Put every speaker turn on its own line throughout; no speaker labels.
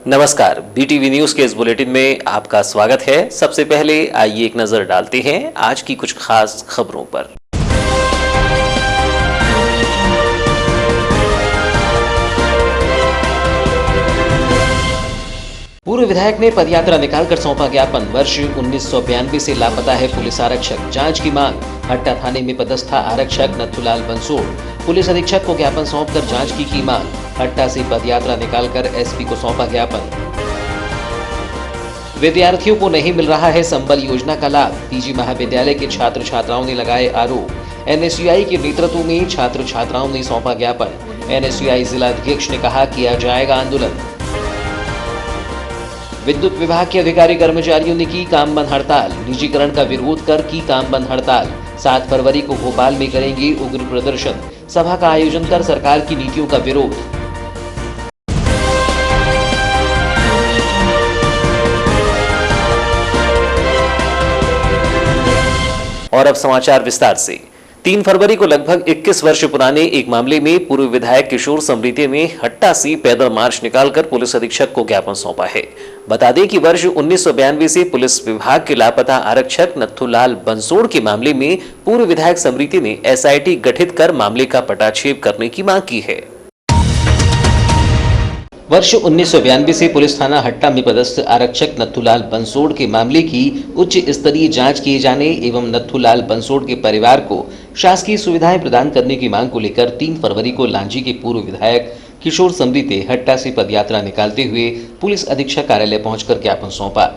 नमस्कार, BTV news के इस बुलेटिन में आपका स्वागत है। सबसे पहले आइए एक नजर डालते हैं आज की कुछ खास खबरों पर। पूर्व विधायक ने पदयात्रा निकालकर सौंपा ज्ञापन। वर्ष 1992 से लापता है पुलिस आरक्षक, जांच की मांग। हट्टा थाने में पदस्थ आरक्षक नथुलाल बंसोड़ पुलिस अधीक्षक को ज्ञापन सौंपकर जांच की मांग। हट्टा से पदयात्रा निकालकर एसपी को सौंपा ज्ञापन। विद्यार्थियों को नहीं मिल रहा है संबल योजना का लाभ, पीजी महाविद्यालय के छात्र छात्राओं ने लगाए आरोप। एनएसयूआई के नेतृत्व में छात्र छात्राओं ने सौंपा ज्ञापन। एनएसयूआई जिला अध्यक्ष ने कहा किया जाएगा आंदोलन। विद्युत विभाग के अधिकारी कर्मचारियों ने की काम बंद हड़ताल। निजीकरण का विरोध कर की काम बंद हड़ताल। 7 फरवरी को भोपाल में करेंगे उग्र प्रदर्शन। सभा का आयोजन कर सरकार की नीतियों का विरोध। और अब समाचार विस्तार से। 3 फरवरी को लगभग 21 वर्ष पुराने एक मामले में पूर्व विधायक किशोर समृद्धि ने हट्टा से पैदल मार्च निकालकर पुलिस अधीक्षक को ज्ञापन सौंपा है। बता दें कि वर्ष 1992 से पुलिस विभाग के लापता आरक्षक नथुलाल बंसोड़ के मामले में पूर्व विधायक समृद्धि ने एसआईटी गठित कर मामले का पटाक्षेप करने की मांग की है। वर्ष 1992 से पुलिस थाना हट्टा में पदस्थ आरक्षक नथुलाल बंसोड़ के मामले की उच्च स्तरीय जांच किए जाने एवं नथुलाल बंसोड़ के परिवार को शासकीय सुविधाएं प्रदान करने की मांग को लेकर 3 फरवरी को लांजी के पूर्व विधायक किशोर समृद्धि हट्टा से पदयात्रा निकालते हुए पुलिस अधीक्षक कार्यालय पहुंचकर ज्ञापन सौंपा।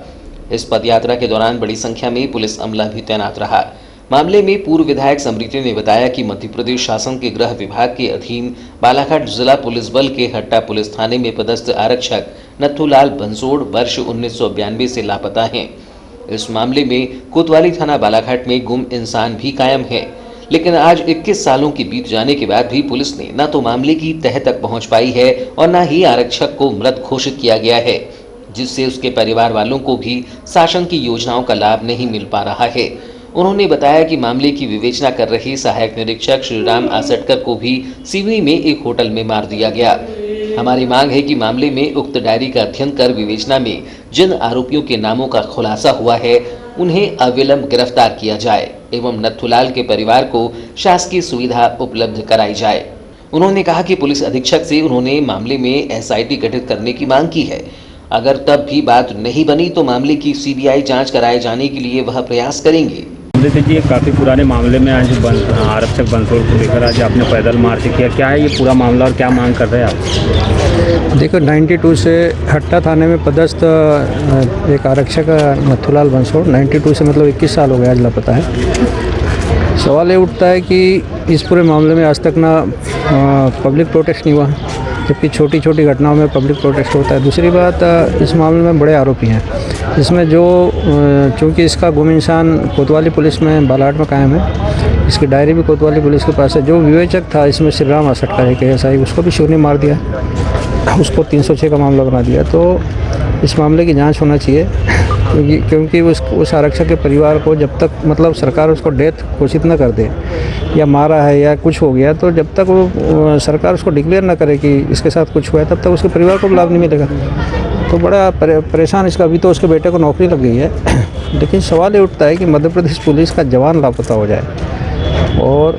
इस पदयात्रा के दौरान बड़ी संख्या में पुलिस अमला भी तैनात रहा। मामले में पूर्व विधायक समृद्धि ने बताया कि मध्य प्रदेश शासन के गृह विभाग के अधीन बालाघाट जिला पुलिस बल के हट्टा पुलिस थाने में पदस्थ आरक्षक नथुलाल बंसोड़ वर्ष 1992 से लापता हैं। इस मामले में कोतवाली थाना बालाघाट में गुम इंसान भी कायम है, लेकिन आज 21 सालों के बीत जाने के बाद भी पुलिस ने न तो मामले की तह तक पहुंच पाई है और न ही आरक्षक को मृत घोषित किया गया है, जिससे उसके परिवार वालों को भी शासन की योजनाओं का लाभ नहीं मिल पा रहा है। उन्होंने बताया कि मामले की विवेचना कर रहे सहायक निरीक्षक श्रीराम आसटकर को भी सिवनी में एक होटल में मार दिया गया। हमारी मांग है कि मामले में उक्त डायरी का अध्ययन कर विवेचना में जिन आरोपियों के नामों का खुलासा हुआ है उन्हें अविलंब गिरफ्तार किया जाए एवं नथुलाल के परिवार को शासकीय सुविधा उपलब्ध कराई जाए। उन्होंने कहा कि पुलिस अधीक्षक से उन्होंने मामले में एसआईटी गठित करने की मांग की है। अगर तब भी बात नहीं बनी तो मामले की सीबीआई जांच कराए जाने के लिए वह प्रयास करेंगे।
जी, काफ़ी पुराने मामले में आज आरक्षक बंसोड़ को लेकर आज आपने पैदल मार्च किया, क्या है ये पूरा मामला और क्या मांग कर रहे हैं आप?
देखो, 92 से हट्टा थाने में पदस्थ एक आरक्षक नथुलाल बंसोड़ 92 से मतलब 21 साल हो गया आज लापता है। सवाल ये उठता है कि इस पूरे मामले में आज तक ना पब्लिक प्रोटेस्ट नहीं हुआ, जबकि छोटी छोटी घटनाओं में पब्लिक प्रोटेस्ट होता है। दूसरी बात, इस मामले में बड़े आरोपी हैं। इसमें जो चूँकि इसका गुम इंसान कोतवाली पुलिस में बालाघाट में कायम है, इसकी डायरी भी कोतवाली पुलिस के पास है। जो विवेचक था इसमें श्रीराम आसटकर एक एएसआई, उसको भी शिव ने मार दिया, उसको 306 का मामला बना दिया। तो इस मामले की जांच होना चाहिए, क्योंकि उस आरक्षक के परिवार को जब तक मतलब सरकार उसको डेथ घोषित न कर दे या मारा है या कुछ हो गया, तो जब तक वो सरकार उसको डिक्लेयर ना करे कि इसके साथ कुछ हुआ है, तब तक उसके परिवार को लाभ नहीं मिलेगा। तो बड़ा परेशान इसका। अभी तो उसके बेटे को नौकरी लग गई है, लेकिन सवाल ये उठता है कि मध्य प्रदेश पुलिस का जवान लापता हो जाए और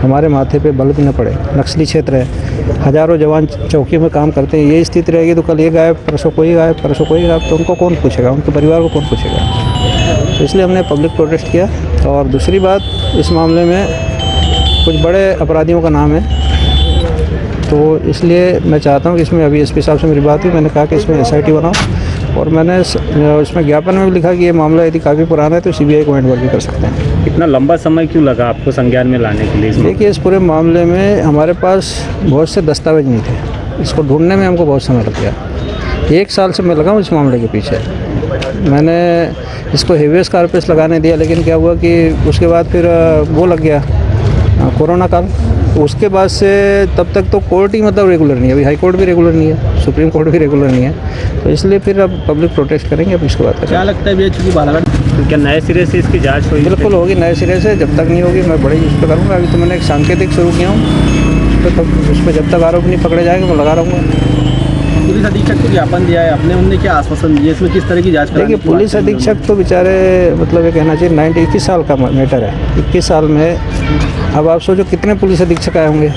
हमारे माथे पे बल भी न पड़े। नक्सली क्षेत्र है, हज़ारों जवान चौकी में काम करते हैं। ये स्थिति रहेगी तो कल ये गायब, परसों कोई गायब, परसों कोई गायब, तो उनको कौन पूछेगा, उनके परिवार को कौन पूछेगा? तो इसलिए हमने पब्लिक प्रोटेस्ट किया। और दूसरी बात, इस मामले में कुछ बड़े अपराधियों का नाम है, तो इसलिए मैं चाहता हूँ कि इसमें अभी एसपी साहब से मेरी बात हुई, मैंने कहा कि इसमें एसआईटी बनाओ, और मैंने उसमें ज्ञापन में भी लिखा कि ये मामला यदि काफ़ी पुराना है तो सीबीआई को इन्वॉल्व भी कर सकते हैं।
इतना लंबा समय क्यों लगा आपको संज्ञान में लाने के लिए?
देखिए, इस पूरे मामले में हमारे पास बहुत से दस्तावेज नहीं थे, इसको ढूंढने में हमको बहुत समय लग गया। 1 साल से मैं लगा हूँ इस मामले के पीछे। मैंने इसको हेवियस कार्पस लगाने दिया, लेकिन क्या हुआ कि उसके बाद फिर वो लग गया कोरोना काल। उसके बाद से तब तक तो कोर्ट ही मतलब रेगुलर नहीं है, अभी हाई कोर्ट भी रेगुलर नहीं है, सुप्रीम कोर्ट भी रेगुलर नहीं है, तो इसलिए फिर अब पब्लिक प्रोटेस्ट करेंगे। अब इसके बाद
क्या लगता है भैया, चूँकि बालाघाट तो क्या नए सिरे से इसकी जांच हुई?
बिल्कुल होगी नए सिरे से, जब तक नहीं होगी मैं बड़ी उस पर करूँगा। अभी तो मैंने एक सांकेतिक शुरू किया हूँ, तो तब उस पर जब तक आरोप नहीं पकड़े जाएंगे मैं लगा रहूँगा।
पुलिस अधीक्षक
को ज्ञापन दिया है आपने, उनने क्या आश्वासन दिया, इसमें किस तरह की जांच कराने
देखिए,
की
पुलिस
बात करी
अधीक्षक तो बेचारे मतलब ये कहना चाहिए 21 साल का मैटर है। 21 साल में अब आप सोचो कितने पुलिस अधीक्षक आए होंगे।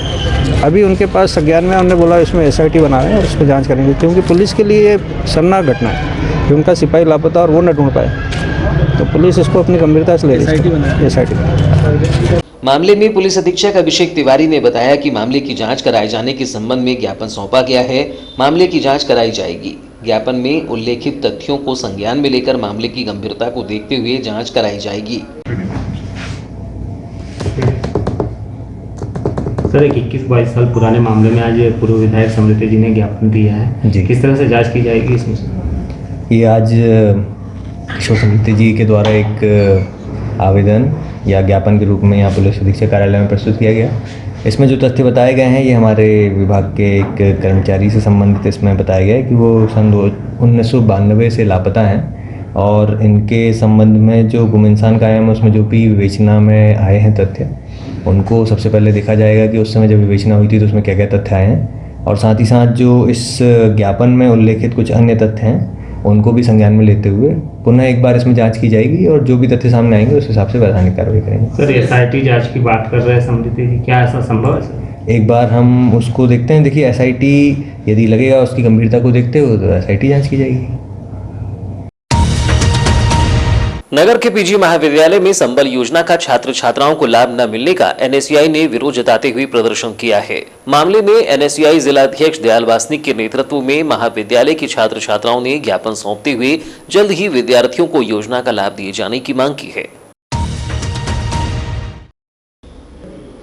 अभी उनके पास संज्ञान में उन्होंने बोला इसमें SIT बना रहे हैं और उस पर जाँच करेंगे, क्योंकि पुलिस के लिए ये शर्मनाक घटना है कि उनका सिपाही लापता और वो न ढूंढ पाए। तो पुलिस इसको अपनी गंभीरता से ले रही है।
SIT बनाया।
SIT
मामले में पुलिस अधीक्षक अभिषेक तिवारी ने बताया कि मामले की जांच कराए जाने के संबंध में ज्ञापन सौंपा गया है। मामले की जांच कराई जाएगी। ज्ञापन में उल्लेखित तथ्यों को संज्ञान में लेकर मामले की गंभीरता को देखते हुए जांच कराई जाएगी।
सर, एक 21-22 साल पुराने मामले में आज पूर्व विधायक समृति जी ने ज्ञापन दिया है
जी।
किस तरह से जांच की जाएगी इसमें?
ये आज किशोर समृति जी के द्वारा एक आवेदन या ज्ञापन के रूप में यहाँ पुलिस अधीक्षक कार्यालय में प्रस्तुत किया गया। इसमें जो तथ्य बताए गए हैं ये हमारे विभाग के एक कर्मचारी से संबंधित इसमें बताया गया है कि वो सन 1992 से लापता हैं और इनके संबंध में जो गुम इंसान कायम है उसमें जो भी विवेचना में आए हैं तथ्य, उनको सबसे पहले देखा जाएगा कि उस समय जब विवेचना हुई थी तो उसमें क्या क्या तथ्य आए हैं, और साथ ही साथ जो इस ज्ञापन में उल्लेखित कुछ अन्य तथ्य हैं उनको भी संज्ञान में लेते हुए पुनः एक बार इसमें जांच की जाएगी और जो भी तथ्य सामने आएंगे उस हिसाब से वैधानिक कार्रवाई करेंगे।
सर, SIT जांच की बात कर रहे हैं समृति जी, क्या ऐसा संभव है सर?
एक बार हम उसको देखते हैं। देखिए, SIT यदि लगेगा उसकी गंभीरता को देखते हुए तो SIT जांच की जाएगी।
नगर के पीजी महाविद्यालय में संबल योजना का छात्र छात्राओं को लाभ न मिलने का NSUI ने विरोध जताते हुए प्रदर्शन किया है। मामले में NSUI जिला अध्यक्ष दयाल वासनिक के नेतृत्व में महाविद्यालय के छात्र छात्राओं ने ज्ञापन सौंपते हुए जल्द ही विद्यार्थियों को योजना का लाभ दिए जाने की मांग की है।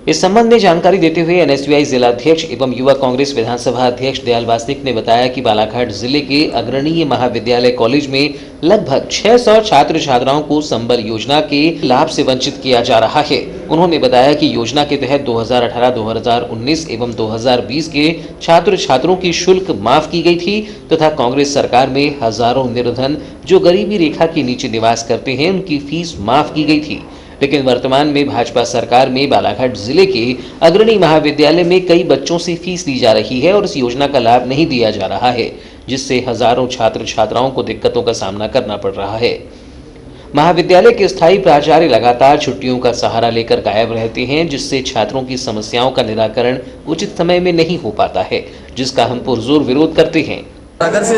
इस संबंध में जानकारी देते हुए NSUI जिला अध्यक्ष एवं युवा कांग्रेस विधानसभा अध्यक्ष दयाल वासनिक ने बताया कि बालाघाट जिले के अग्रणीय महाविद्यालय कॉलेज में लगभग 600 छात्र छात्राओं को संबल योजना के लाभ से वंचित किया जा रहा है। उन्होंने बताया कि योजना के तहत 2018, 2019 एवं 2020 के छात्र छात्रों की शुल्क माफ की गई थी तथा कांग्रेस सरकार में हजारों निर्धन जो गरीबी रेखा के नीचे निवास करते हैं उनकी फीस माफ की गई थी। लेकिन वर्तमान में भाजपा सरकार में बालाघाट जिले के अग्रणी महाविद्यालय में कई बच्चों से फीस ली जा रही है और इस योजना का लाभ नहीं दिया जा रहा है, जिससे हजारों छात्र छात्राओं को दिक्कतों का सामना करना पड़ रहा है। महाविद्यालय के स्थायी प्राचार्य लगातार छुट्टियों का सहारा लेकर गायब रहते हैं, जिससे छात्रों की समस्याओं का निराकरण उचित समय में नहीं हो पाता है, जिसका हम पुरजोर विरोध करते हैं।
अगर से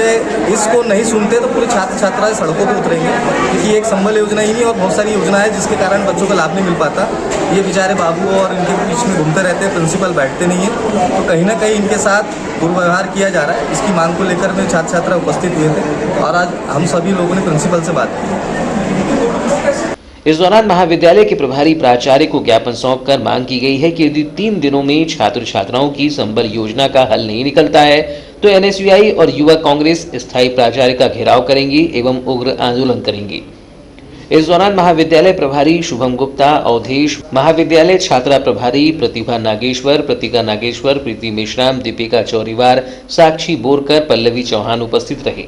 इसको नहीं सुनते तो पूरे छात्र छात्राएं सड़कों पर उतरेंगे, क्योंकि एक संबल योजना ही नहीं और बहुत सारी योजना है जिसके कारण बच्चों को लाभ नहीं मिल पाता। ये बेचारे बाबू और इनके बीच में घूमते रहते हैं, प्रिंसिपल बैठते नहीं है, तो कहीं ना कहीं इनके साथ दुर्व्यवहार किया जा रहा है। इसकी मांग को लेकर में छात्र छात्रा उपस्थित हुए थे और आज हम सभी लोगों ने प्रिंसिपल से बात की।
इस दौरान महाविद्यालय के प्रभारी प्राचार्य को ज्ञापन सौंपकर मांग की गई है कि यदि 3 दिनों में छात्र छात्राओं की संबल योजना का हल नहीं निकलता है तो NSUI और युवा कांग्रेस स्थायी प्राचार्य का घेराव करेंगी एवं उग्र आंदोलन करेंगी। इस दौरान महाविद्यालय प्रभारी शुभम गुप्ता, अवधेश, महाविद्यालय छात्रा प्रभारी प्रतिभा नागेश्वर, प्रतिका नागेश्वर, प्रीति मेश्राम, दीपिका चौरीवार, साक्षी बोरकर, पल्लवी चौहान उपस्थित रहे।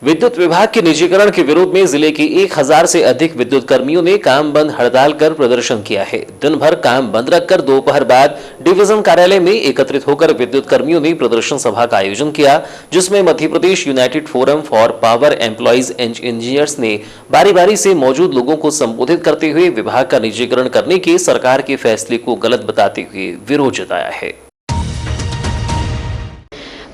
विद्युत विभाग के निजीकरण के विरोध में जिले के 1000 से अधिक विद्युत कर्मियों ने काम बंद हड़ताल कर प्रदर्शन किया है। दिन भर काम बंद रखकर दोपहर बाद डिवीजन कार्यालय में एकत्रित होकर विद्युत कर्मियों ने प्रदर्शन सभा का आयोजन किया, जिसमें Madhya Pradesh United Forum for Power Employees and Engineers ने बारी बारी से मौजूद लोगों को संबोधित करते हुए विभाग का निजीकरण करने के सरकार के फैसले को गलत बताते हुए विरोध जताया है।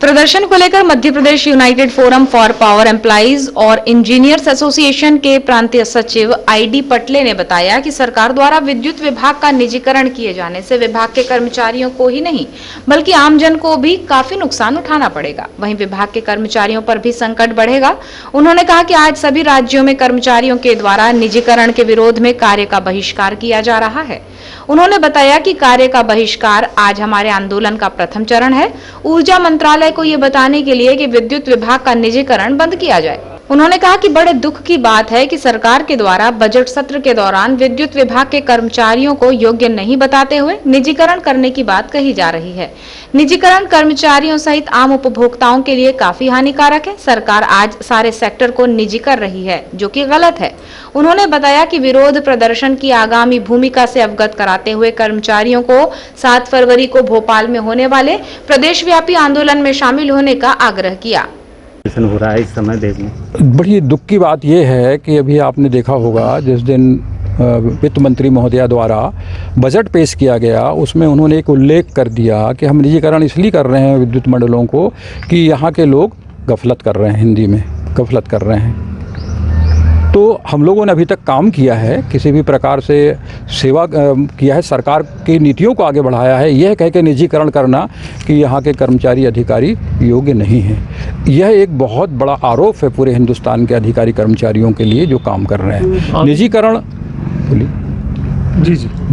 प्रदर्शन को लेकर Madhya Pradesh United Forum for Power Employees और इंजीनियर्स एसोसिएशन के प्रांतीय सचिव ID पटले ने बताया कि सरकार द्वारा विद्युत विभाग का निजीकरण किए जाने से विभाग के कर्मचारियों को ही नहीं बल्कि आमजन को भी काफी नुकसान उठाना पड़ेगा। वहीं विभाग के कर्मचारियों पर भी संकट बढ़ेगा। उन्होंने कहा कि आज सभी राज्यों में कर्मचारियों के द्वारा निजीकरण के विरोध में कार्य का बहिष्कार किया जा रहा है। उन्होंने बताया कि कार्य का बहिष्कार आज हमारे आंदोलन का प्रथम चरण है। ऊर्जा मंत्रालय को ये बताने के लिए कि विद्युत विभाग का निजीकरण बंद किया जाए। उन्होंने कहा कि बड़े दुख की बात है कि सरकार के द्वारा बजट सत्र के दौरान विद्युत विभाग के कर्मचारियों को योग्य नहीं बताते हुए निजीकरण करने की बात कही जा रही है। निजीकरण कर्मचारियों सहित आम उपभोक्ताओं के लिए काफी हानिकारक है। सरकार आज सारे सेक्टर को निजी कर रही है, जो कि गलत है। उन्होंने बताया कि विरोध प्रदर्शन की आगामी भूमिका से अवगत कराते हुए कर्मचारियों को 7 फरवरी को भोपाल में होने वाले प्रदेशव्यापी आंदोलन में शामिल होने का आग्रह किया।
हो रहा है इस समय देश में।
बड़ी दुख की बात यह है कि अभी आपने देखा होगा जिस दिन वित्त मंत्री महोदया द्वारा बजट पेश किया गया, उसमें उन्होंने एक उल्लेख कर दिया कि हम निजीकरण इसलिए कर रहे हैं विद्युत मंडलों को कि यहाँ के लोग गफलत कर रहे हैं, हिंदी में गफलत कर रहे हैं। तो हम लोगों ने अभी तक काम किया है, किसी भी प्रकार से सेवा किया है, सरकार की नीतियों को आगे बढ़ाया है। यह कह के निजीकरण करना कि यहाँ के कर्मचारी अधिकारी योग्य नहीं हैं, यह एक बहुत बड़ा आरोप है पूरे हिंदुस्तान के अधिकारी कर्मचारियों के लिए जो काम कर रहे हैं। निजीकरण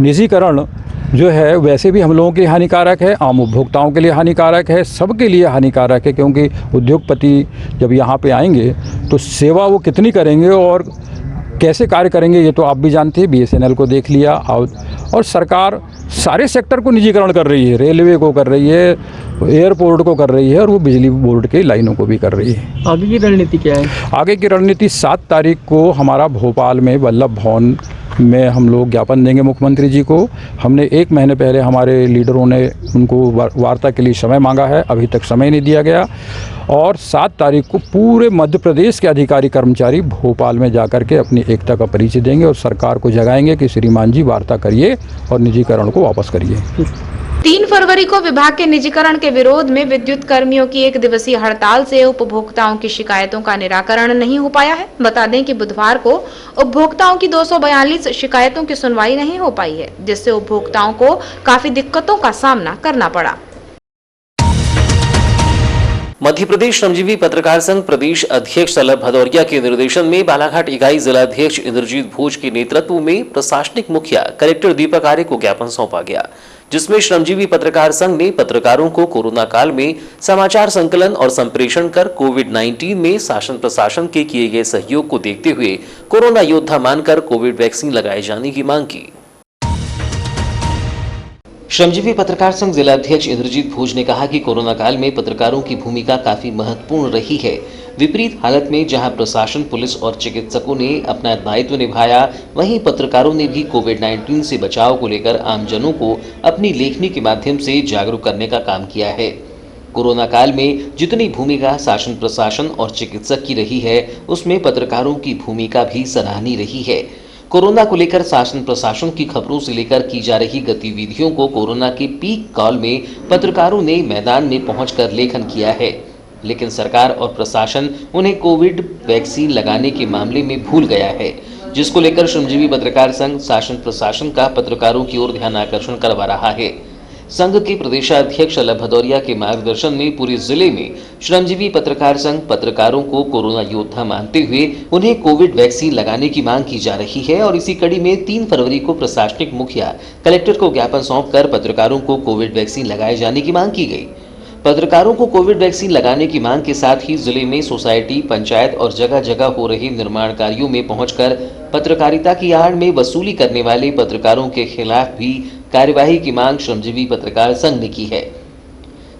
निजीकरण जो है वैसे भी हम लोगों के लिए हानिकारक है, आम उपभोक्ताओं के लिए हानिकारक है, सबके लिए हानिकारक है, क्योंकि उद्योगपति जब यहाँ पे आएंगे तो सेवा वो कितनी करेंगे और कैसे कार्य करेंगे ये तो आप भी जानते हैं। BSNL को देख लिया और सरकार सारे सेक्टर को निजीकरण कर रही है, रेलवे को कर रही है, एयरपोर्ट को कर रही है और वो बिजली बोर्ड के लाइनों को भी कर रही है।
आगे की रणनीति क्या है?
आगे की रणनीति 7 तारीख को हमारा भोपाल में वल्लभ भवन में हम लोग ज्ञापन देंगे मुख्यमंत्री जी को। हमने 1 महीने पहले हमारे लीडरों ने उनको वार्ता के लिए समय मांगा है, अभी तक समय नहीं दिया गया। और 7 तारीख को पूरे मध्य प्रदेश के अधिकारी कर्मचारी भोपाल में जाकर के अपनी एकता का परिचय देंगे और सरकार को जगाएंगे कि श्रीमान जी वार्ता करिए और निजीकरण को वापस करिए।
3 फरवरी को विभाग के निजीकरण के विरोध में विद्युत कर्मियों की 1 दिवसीय हड़ताल से उपभोक्ताओं की शिकायतों का निराकरण नहीं हो पाया है। बता दें कि बुधवार को उपभोक्ताओं की 242 शिकायतों की सुनवाई नहीं हो पाई है, जिससे उपभोक्ताओं को काफी दिक्कतों का सामना करना पड़ा।
मध्य प्रदेश श्रमजीवी पत्रकार संघ प्रदेश अध्यक्ष सलभ भदौरिया के निर्देशन में बालाघाट इकाई जिलाध्यक्ष इंद्रजीत भोज के नेतृत्व में प्रशासनिक मुखिया कलेक्टर दीपक आर्य को ज्ञापन सौंपा गया, जिसमें श्रमजीवी पत्रकार संघ ने पत्रकारों को कोरोना काल में समाचार संकलन और संप्रेषण कर कोविड-19 में शासन प्रशासन के किए गए सहयोग को देखते हुए कोरोना योद्धा मानकर कोविड वैक्सीन लगाए जाने की मांग की। श्रमजीवी पत्रकार संघ जिलाध्यक्ष इंद्रजीत भोज ने कहा कि कोरोना काल में पत्रकारों की भूमिका काफी महत्वपूर्ण रही है। विपरीत हालत में जहां प्रशासन, पुलिस और चिकित्सकों ने अपना दायित्व निभाया, वहीं पत्रकारों ने भी कोविड-19 से बचाव को लेकर आमजनों को अपनी लेखनी के माध्यम से जागरूक करने का काम किया है। कोरोना काल में जितनी भूमिका शासन, प्रशासन और चिकित्सक की रही है, उसमें पत्रकारों की भूमिका भी सराहनीय रही है। कोरोना को लेकर शासन प्रशासन की खबरों से लेकर की जा रही गतिविधियों को कोरोना के पीक काल में पत्रकारों ने मैदान में पहुंचकर लेखन किया है, लेकिन सरकार और प्रशासन उन्हें कोविड वैक्सीन लगाने के मामले में भूल गया है, जिसको लेकर श्रमजीवी पत्रकार संघ शासन प्रशासन का पत्रकारों की ओर ध्यान आकर्षण करवा रहा है। संघ के प्रदेशाध्यक्ष सलभ भदौरिया के मार्गदर्शन में पूरे जिले में श्रमजीवी पत्रकार संघ पत्रकारों को कोरोना योद्धा मानते हुए उन्हें कोविड वैक्सीन लगाने की मांग की जा रही है और इसी कड़ी में 3 फरवरी को प्रशासनिक मुखिया कलेक्टर को ज्ञापन सौंपकर पत्रकारों को कोविड वैक्सीन लगाए जाने की मांग की गई। पत्रकारों को कोविड वैक्सीन लगाने की मांग के साथ ही जिले में सोसाइटी, पंचायत और जगह जगह हो रहे निर्माण कार्यों में पहुंचकर पत्रकारिता की आड़ में वसूली करने वाले पत्रकारों के खिलाफ भी कार्यवाही की मांग श्रमजीवी पत्रकार संघ ने की है।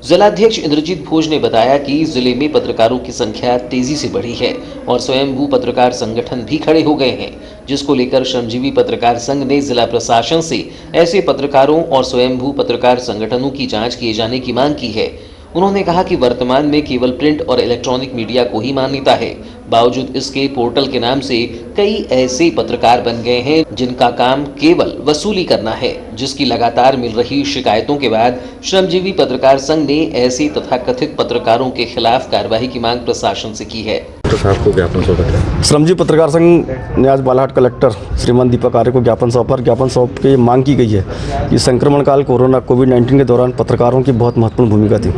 जिलाध्यक्ष इंद्रजीत भोज ने बताया कि जिले में पत्रकारों की संख्या तेजी से बढ़ी है और स्वयंभू पत्रकार संगठन भी खड़े हो गए हैं, जिसको लेकर श्रमजीवी पत्रकार संघ ने जिला प्रशासन से ऐसे पत्रकारों और स्वयंभू पत्रकार संगठनों की जांच किए जाने की मांग की है। उन्होंने कहा कि वर्तमान में केवल प्रिंट और इलेक्ट्रॉनिक मीडिया को ही मान्यता है, बावजूद इसके पोर्टल के नाम से कई ऐसे पत्रकार बन गए हैं जिनका काम केवल वसूली करना है, जिसकी लगातार मिल रही शिकायतों के बाद श्रमजीवी पत्रकार संघ ने ऐसे तथाकथित पत्रकारों के खिलाफ कार्रवाई की मांग प्रशासन से की है।
श्रमजीवी पत्रकार संघ ने आज बालाघाट कलेक्टर श्रीमान दीपक आर्य को ज्ञापन सौंप के मांग की गई है कि संक्रमण काल कोरोना कोविड-19 के दौरान पत्रकारों की बहुत महत्वपूर्ण भूमिका थी।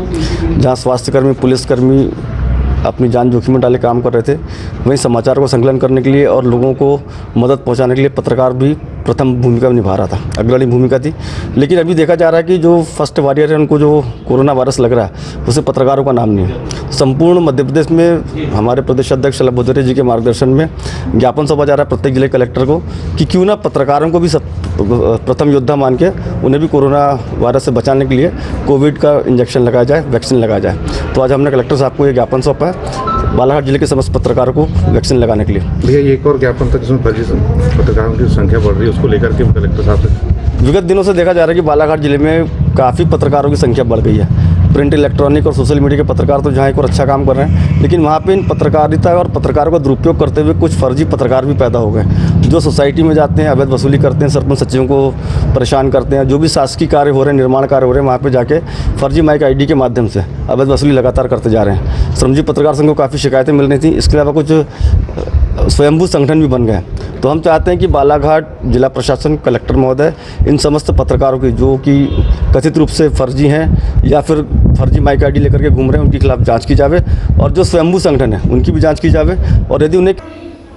जहां स्वास्थ्यकर्मी, पुलिसकर्मी अपनी जान जोखिम में डाले काम कर रहे थे, वहीं समाचार को संकलन करने के लिए और लोगों को मदद पहुंचाने के लिए पत्रकार भी प्रथम भूमिका निभा रहा था, अग्रणी भूमिका थी। लेकिन अभी देखा जा रहा है कि जो फर्स्ट वॉरियर है, उनको जो कोरोना वायरस लग रहा है, उसे पत्रकारों का नाम नहीं है। संपूर्ण मध्य प्रदेश में हमारे प्रदेश अध्यक्ष शलभ भदौरिया जी के मार्गदर्शन में ज्ञापन सौंपा जा रहा है प्रत्येक जिले कलेक्टर को कि क्यों ना पत्रकारों को भी प्रथम योद्धा मान के उन्हें भी कोरोना वायरस से बचाने के लिए कोविड का इंजेक्शन लगाया जाए, वैक्सीन लगाया जाए। तो आज हमने कलेक्टर साहब को ये ज्ञापन सौंपा है बालाघाट जिले के समस्त पत्रकारों को वैक्सीन लगाने के लिए।
भैया एक और ज्ञापन था जिसमें फर्जी पत्रकारों की संख्या बढ़ रही है, उसको लेकर के कलेक्टर साहब से
विगत दिनों से देखा जा रहा है कि बालाघाट जिले में काफ़ी पत्रकारों की संख्या बढ़ गई है। प्रिंट, इलेक्ट्रॉनिक और सोशल मीडिया के पत्रकार तो जहाँ एक और अच्छा काम कर रहे हैं, लेकिन वहाँ पे इन पत्रकारिता और पत्रकारों का दुरुपयोग करते हुए कुछ फर्जी पत्रकार भी पैदा हो गए, जो सोसाइटी में जाते हैं, अवैध वसूली करते हैं, सरपंच सचिवों को परेशान करते हैं। जो भी शासकीय कार्य हो रहे हैं, निर्माण कार्य हो रहे हैं, वहाँ पे जाके फर्जी माइक आईडी के माध्यम से अवैध वसूली लगातार करते जा रहे हैं। श्रमजीवी पत्रकार संघ को काफ़ी शिकायतें मिल रही थी। इसके अलावा कुछ स्वयंभू संगठन भी बन गए। तो हम चाहते हैं कि बालाघाट जिला प्रशासन, कलेक्टर महोदय इन समस्त पत्रकारों की जो कि कथित रूप से फर्जी हैं या फिर फर्जी माइक आईडी लेकर के घूम रहे हैं, उनके खिलाफ जांच की जावे और जो स्वयंभू संगठन है उनकी भी जांच की जावे। और यदि उन्हें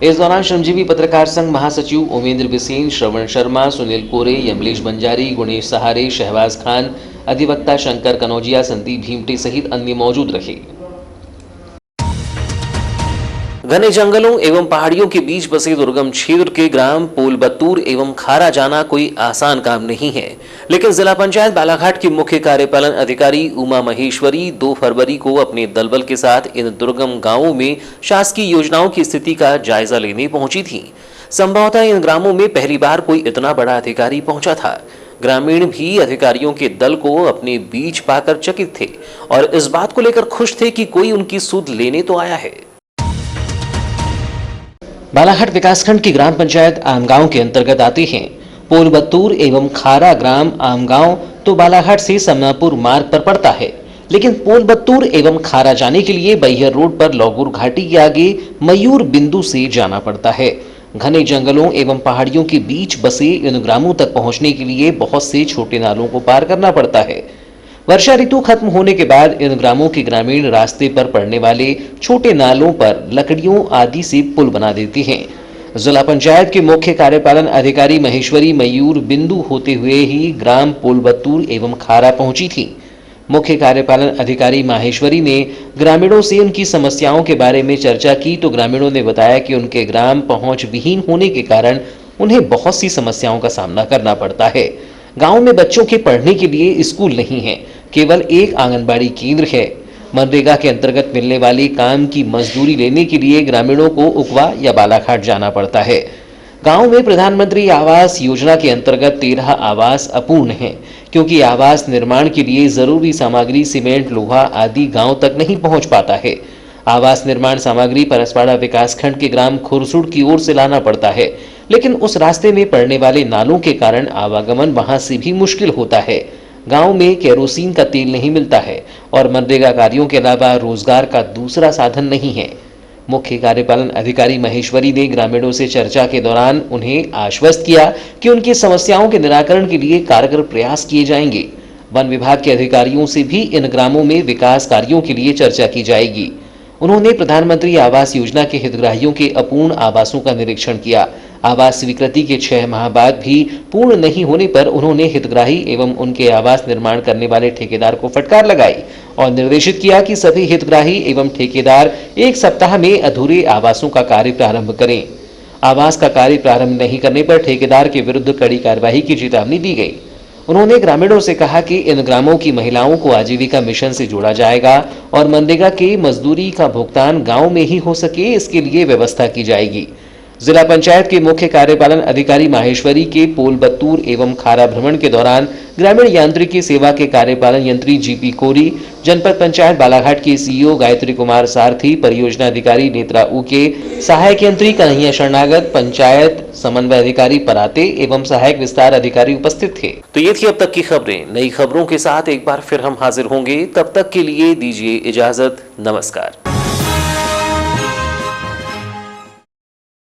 इस दौरान श्रमजीवी पत्रकार संघ महासचिव उमेंद्र बिसेन, श्रवण शर्मा, सुनील कोरे, यमलेश बंजारी, गुणेश सहारे, शहबाज खान, अधिवक्ता शंकर कनौजिया, संदीप भीमटे सहित अन्य मौजूद रहे। घने जंगलों एवं पहाड़ियों के बीच बसे दुर्गम क्षेत्र के ग्राम पोलबत्तूर एवं खारा जाना कोई आसान काम नहीं है, लेकिन जिला पंचायत बालाघाट की मुख्य कार्यपालन अधिकारी उमा महेश्वरी 2 फरवरी को अपने दलबल के साथ इन दुर्गम गांवों में शासकीय योजनाओं की स्थिति का जायजा लेने पहुंची थी। संभवतः इन ग्रामों में पहली बार कोई इतना बड़ा अधिकारी पहुंचा था। ग्रामीण भी अधिकारियों के दल को अपने बीच पाकर चकित थे और इस बात को लेकर खुश थे कि कोई उनकी सुध लेने तो आया है। बालाघाट विकासखंड की ग्राम पंचायत आमगांव के अंतर्गत आती हैं। पोलबत्तूर एवं खारा ग्राम आमगांव तो बालाघाट से समनापुर मार्ग पर पड़ता है, लेकिन पोलबत्तूर एवं खारा जाने के लिए बैहर रोड पर लौगुर घाटी के आगे मयूर बिंदु से जाना पड़ता है। घने जंगलों एवं पहाड़ियों के बीच बसे इन ग्रामों तक पहुंचने के लिए बहुत से छोटे नालों को पार करना पड़ता है। वर्षा ऋतु खत्म होने के बाद इन ग्रामों के ग्रामीण रास्ते पर पड़ने वाले छोटे नालों पर लकड़ियों आदि से पुल बना देते हैं। जिला पंचायत के मुख्य कार्यपालन अधिकारी महेश्वरी मयूर बिंदु होते हुए ही ग्राम पोलबत्तूर एवं खारा पहुंची थी। मुख्य कार्यपालन अधिकारी माहेश्वरी ने ग्रामीणों से उनकी समस्याओं के बारे में चर्चा की तो ग्रामीणों ने बताया कि उनके ग्राम पहुंच विहीन होने के कारण उन्हें बहुत सी समस्याओं का सामना करना पड़ता है। गांव में बच्चों के पढ़ने के लिए स्कूल नहीं है, केवल एक आंगनबाड़ी केंद्र है। मनरेगा के अंतर्गत मिलने वाली काम की मजदूरी लेने के लिए ग्रामीणों को उकवा या बालाघाट जाना पड़ता है। गांव में प्रधानमंत्री आवास योजना के अंतर्गत 13 आवास अपूर्ण हैं, क्योंकि आवास निर्माण के लिए जरूरी सामग्री सीमेंट, लोहा आदि गांव तक नहीं पहुंच पाता है। आवास निर्माण सामग्री परसपाड़ा विकासखंड के ग्राम खुरसुड़ की ओर से लाना पड़ता है, लेकिन उस रास्ते में पड़ने वाले नालों के कारण आवागमन वहां से भी मुश्किल होता है। गांव में केरोसिन का तेल नहीं मिलता है और मनरेगा कार्यों के अलावा रोजगार का दूसरा साधन नहीं है। मुख्य कार्यपालन अधिकारी महेश्वरी ने ग्रामीणों से चर्चा के दौरान उन्हें आश्वस्त किया कि उनकी समस्याओं के निराकरण के लिए कारगर प्रयास किए जाएंगे। वन विभाग के अधिकारियों से भी इन ग्रामों में विकास कार्यों के लिए चर्चा की जाएगी। उन्होंने प्रधानमंत्री आवास योजना के हितग्राहियों के अपूर्ण आवासों का निरीक्षण किया। आवास स्वीकृति के 6 माह बाद भी पूर्ण नहीं होने पर उन्होंने हितग्राही एवं उनके आवास निर्माण करने वाले ठेकेदार को फटकार लगाई और निर्देशित किया कि सभी हितग्राही एवं ठेकेदार 1 सप्ताह में अधूरे आवासों का कार्य प्रारंभ करें। आवास का कार्य प्रारंभ नहीं करने पर ठेकेदार के विरुद्ध कड़ी कार्रवाई की चेतावनी दी गई। उन्होंने ग्रामीणों से कहा कि इन ग्रामों की महिलाओं को आजीविका मिशन से जोड़ा जाएगा और मनरेगा के मजदूरी का भुगतान गांव में ही हो सके, इसके लिए व्यवस्था की जाएगी। जिला पंचायत के मुख्य कार्यपालन अधिकारी माहेश्वरी के पोलबत्तूर एवं खारा भ्रमण के दौरान ग्रामीण यांत्रिकी सेवा के कार्यपालन यंत्री जीपी कोरी, जनपद पंचायत बालाघाट के सीईओ गायत्री कुमार सारथी, परियोजना अधिकारी नेत्रा उके, सहायक यंत्री कन्हैया शरणागत, पंचायत समन्वय अधिकारी पराते एवं सहायक विस्तार अधिकारी उपस्थित थे। तो ये थी अब तक की खबरें। नई खबरों के साथ एक बार फिर हम हाजिर होंगे, तब तक के लिए दीजिए इजाजत। नमस्कार।